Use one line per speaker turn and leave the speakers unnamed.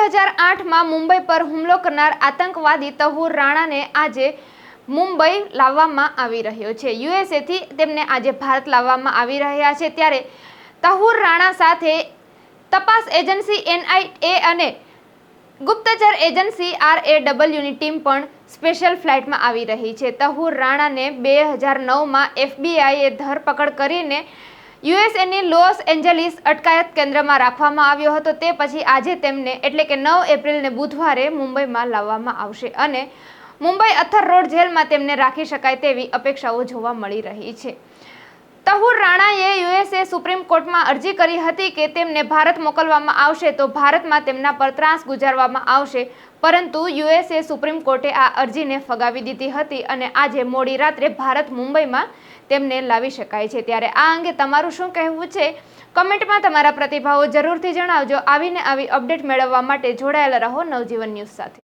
2008માં મુંબઈ પર હુમલો કરનાર આતંકવાદી તહુર રાણાને આજે મુંબઈ લાવવામાં આવી રહ્યો છે। યુએસએથી તેમને આજે ભારત લાવવામાં આવી રહ્યા છે। ત્યારે તહુર રાણા સાથે તપાસ એજન્સી NIA અને ગુપ્તચર એજન્સી RAWની ટીમ પણ સ્પેશિયલ ફ્લાઇટમાં આવી રહી છે। તહુર રાણાને 2009માં FBIએ ધરપકડ કરીને યુએસએની લોસ એન્જલિસ અટકાયત કેન્દ્રમાં રાખવામાં આવ્યો હતો। તે પછી આજે તેમને એટલે કે 9 એપ્રિલને બુધવારે મુંબઈમાં લાવવામાં આવશે અને મુંબઈ અથર રોડ જેલમાં તેમને રાખી શકાય તેવી અપેક્ષાઓ જોવા મળી રહી છે। તહુર રાણાએ યુએસએ સુપ્રીમ કોર્ટમાં અરજી કરી હતી કે તેમને ભારત મોકલવામાં આવશે તો ભારતમાં તેમના પર ત્રાસ ગુજારવામાં આવશે, પરંતુ યુએસએ સુપ્રીમ કોર્ટે આ અરજીને ફગાવી દીધી હતી અને આજે મોડી રાત્રે ભારત મુંબઈમાં તેમને લાવી શકાય છે। ત્યારે આ અંગે તમારું શું કહેવું છે? કમેન્ટમાં તમારા પ્રતિભાવો જરૂરથી જણાવજો। આવીને આવી અપડેટ મેળવવા માટે જોડાયેલા રહો નવજીવન ન્યૂઝ સાથે।